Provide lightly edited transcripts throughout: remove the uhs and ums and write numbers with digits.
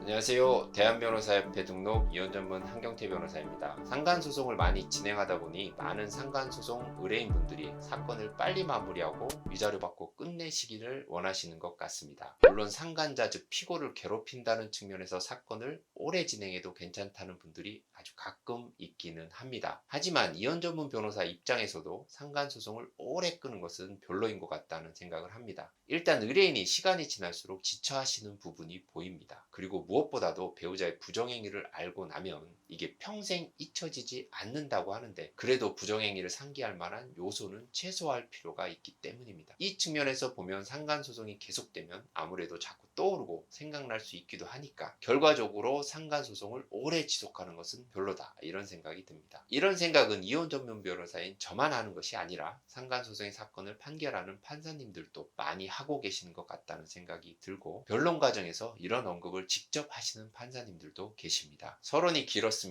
안녕하세요. 대한변호사협회 등록 이혼전문 한경태 변호사입니다. 상간소송을 많이 진행하다 보니 많은 상간소송 의뢰인분들이 사건을 빨리 마무리하고 위자료 받고 끝내시기를 원하시는 것 같습니다. 물론 상간자 즉 피고를 괴롭힌다는 측면에서 사건을 오래 진행해도 괜찮다는 분들이 아주 가끔 있기는 합니다. 하지만 이혼전문 변호사 입장에서도 상간소송을 오래 끄는 것은 별로인 것 같다는 생각을 합니다. 일단 의뢰인이 시간이 지날수록 지쳐하시는 부분이 보입니다. 그리고 무엇보다도 배우자의 부정행위를 알고 나면 이게 평생 잊혀지지 않는다고 하는데, 그래도 부정행위를 상기할 만한 요소는 최소화할 필요가 있기 때문입니다. 이 측면에서 보면 상간소송이 계속되면 아무래도 자꾸 떠오르고 생각날 수 있기도 하니까 결과적으로 상간소송을 오래 지속하는 것은 별로다, 이런 생각이 듭니다. 이런 생각은 이혼 전문 변호사인 저만 하는 것이 아니라 상간소송의 사건을 판결하는 판사님들도 많이 하고 계시는 것 같다는 생각이 들고, 변론 과정에서 이런 언급을 직접 하시는 판사님들도 계십니다. 서론이 길었습니다.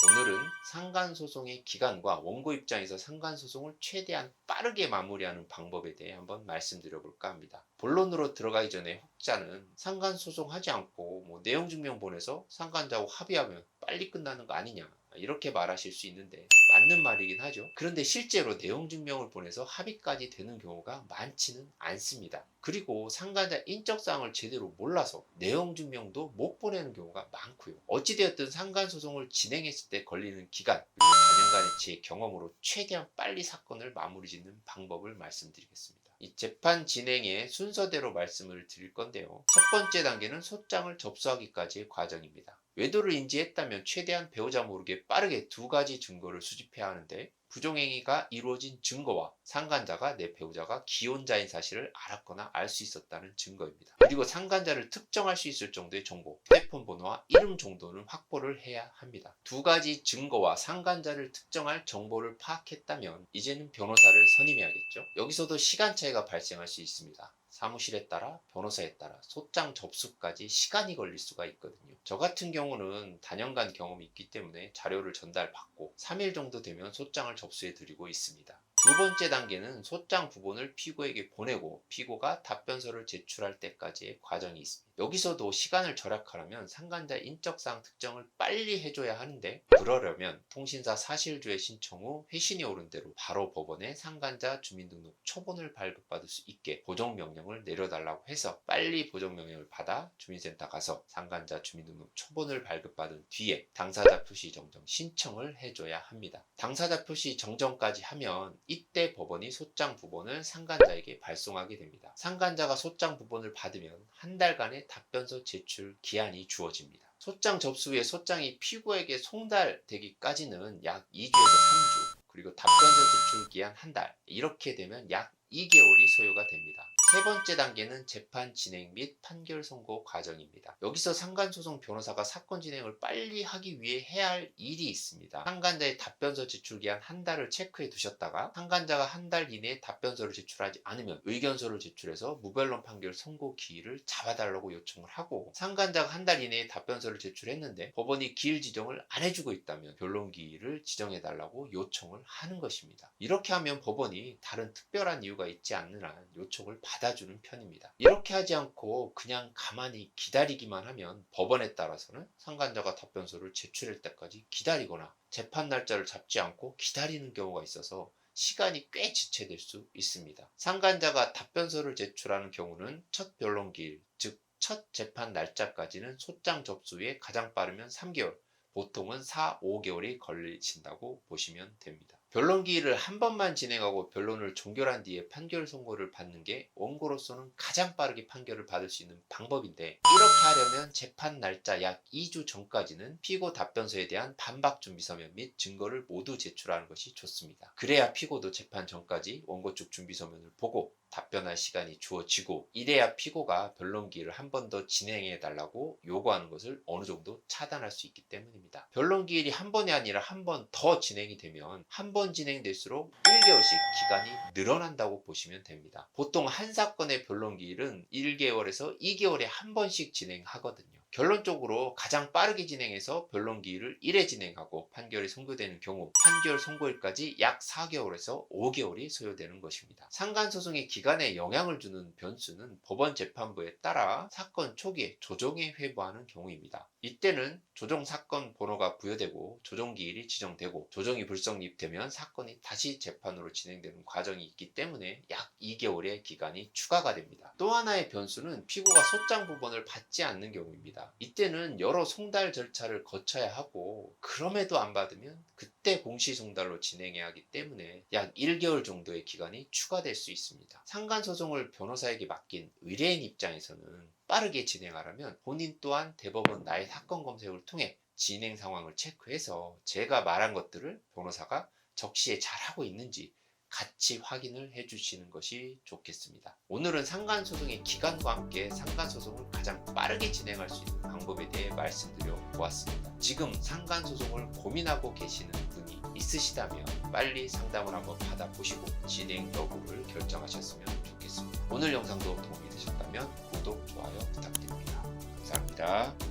오늘은 상간소송의 기간과 원고 입장에서 상간소송을 최대한 빠르게 마무리하는 방법에 대해 한번 말씀드려볼까 합니다. 본론으로 들어가기 전에 혹자는 상간소송 하지 않고 내용증명 보내서 상간자하고 합의하면 빨리 끝나는 거 아니냐, 이렇게 말하실 수 있는데 맞는 말이긴 하죠. 그런데 실제로 내용증명을 보내서 합의까지 되는 경우가 많지는 않습니다. 그리고 상간자 인적사항을 제대로 몰라서 내용증명도 못 보내는 경우가 많고요. 어찌되었든 상간소송을 진행했을 때 걸리는 기간, 그리고 다년간의 제 경험으로 최대한 빨리 사건을 마무리 짓는 방법을 말씀드리겠습니다. 이 재판 진행의 순서대로 말씀을 드릴 건데요. 첫 번째 단계는 소장을 접수하기까지의 과정입니다. 외도를 인지했다면 최대한 배우자 모르게 빠르게 두 가지 증거를 수집해야 하는데, 부정행위가 이루어진 증거와 상간자가 내 배우자가 기혼자인 사실을 알았거나 알 수 있었다는 증거입니다. 그리고 상간자를 특정할 수 있을 정도의 정보, 휴대폰 번호와 이름 정도는 확보를 해야 합니다. 두 가지 증거와 상간자를 특정할 정보를 파악했다면 이제는 변호사를 선임해야겠죠. 여기서도 시간 차이가 발생할 수 있습니다. 사무실에 따라 변호사에 따라 소장 접수까지 시간이 걸릴 수가 있거든요. 저 같은 경우는 다년간 경험이 있기 때문에 자료를 전달받고 3일 정도 되면 소장을 접수해 드리고 있습니다. 두 번째 단계는 소장 부본을 피고에게 보내고 피고가 답변서를 제출할 때까지의 과정이 있습니다. 여기서도 시간을 절약하려면 상간자 인적사항 특정을 빨리 해줘야 하는데, 그러려면 통신사 사실조회 신청 후 회신이 오른 대로 바로 법원에 상간자 주민등록 초본을 발급받을 수 있게 보정명령을 내려달라고 해서 빨리 보정명령을 받아 주민센터 가서 상간자 주민등록 초본을 발급받은 뒤에 당사자 표시 정정 신청을 해줘야 합니다. 당사자 표시 정정까지 하면 이때 법원이 소장 부본을 상간자에게 발송하게 됩니다. 상간자가 소장 부본을 받으면 한 달간의 답변서 제출 기한이 주어집니다. 소장 접수 후에 소장이 피고에게 송달되기까지는 약 2주에서 3주, 그리고 답변서 제출 기한 한 달, 이렇게 되면 약 2개월이 소요가 됩니다. 세 번째 단계는 재판 진행 및 판결 선고 과정입니다. 여기서 상간소송 변호사가 사건 진행을 빨리 하기 위해 해야 할 일이 있습니다. 상간자의 답변서 제출 기한 한 달을 체크해 두셨다가 상간자가 한 달 이내에 답변서를 제출하지 않으면 의견서를 제출해서 무변론 판결 선고 기일을 잡아달라고 요청을 하고, 상간자가 한 달 이내에 답변서를 제출했는데 법원이 기일 지정을 안 해주고 있다면 변론 기일을 지정해달라고 요청을 하는 것입니다. 이렇게 하면 법원이 다른 특별한 이유가 있지 않는 한 요청을 받아주는 편입니다. 이렇게 하지 않고 그냥 가만히 기다리기만 하면 법원에 따라서는 상간자가 답변서를 제출할 때까지 기다리거나 재판 날짜를 잡지 않고 기다리는 경우가 있어서 시간이 꽤 지체될 수 있습니다. 상간자가 답변서를 제출하는 경우는 첫 변론기일, 즉 첫 재판 날짜까지는 소장 접수 후에 가장 빠르면 3개월, 보통은 4, 5개월이 걸리신다고 보시면 됩니다. 변론 기일을 한 번만 진행하고 변론을 종결한 뒤에 판결 선고를 받는 게 원고로서는 가장 빠르게 판결을 받을 수 있는 방법인데, 이렇게 하려면 재판 날짜 약 2주 전까지는 피고 답변서에 대한 반박 준비 서면 및 증거를 모두 제출하는 것이 좋습니다. 그래야 피고도 재판 전까지 원고 쪽 준비 서면을 보고 답변할 시간이 주어지고, 이래야 피고가 변론 기일을 한 번 더 진행해 달라고 요구하는 것을 어느 정도 차단할 수 있기 때문입니다. 변론 기일이 한 번이 아니라 한 번 더 진행이 되면 한 번 진행될수록 1개월씩 기간이 늘어난다고 보시면 됩니다. 보통 한 사건의 변론 기일은 1개월에서 2개월에 한 번씩 진행하거든요. 결론적으로 가장 빠르게 진행해서 변론 기일을 1회 진행하고 판결이 선고되는 경우 판결 선고일까지 약 4개월에서 5개월이 소요되는 것입니다. 상간소송의 기간에 영향을 주는 변수는 법원 재판부에 따라 사건 초기에 조정에 회부하는 경우입니다. 이때는 조정 사건 번호가 부여되고 조정기일이 지정되고 조정이 불성립되면 사건이 다시 재판으로 진행되는 과정이 있기 때문에 약 2개월의 기간이 추가가 됩니다. 또 하나의 변수는 피고가 소장 부번을 받지 않는 경우입니다. 이때는 여러 송달 절차를 거쳐야 하고 그럼에도 안 받으면 그때 공시송달로 진행해야 하기 때문에 약 1개월 정도의 기간이 추가될 수 있습니다. 상간소송을 변호사에게 맡긴 의뢰인 입장에서는 빠르게 진행하려면 본인 또한 대법원 나의 사건 검색을 통해 진행 상황을 체크해서 제가 말한 것들을 변호사가 적시에 잘하고 있는지 같이 확인을 해주시는 것이 좋겠습니다. 오늘은 상간소송의 기간과 함께 상간소송을 가장 빠르게 진행할 수 있는 방법에 대해 말씀드려 보았습니다. 지금 상간소송을 고민하고 계시는 분이 있으시다면 빨리 상담을 한번 받아보시고 진행 여부를 결정하셨으면 좋겠습니다. 오늘 영상도 도움이 되셨다면 구독, 좋아요 부탁드립니다. 감사합니다.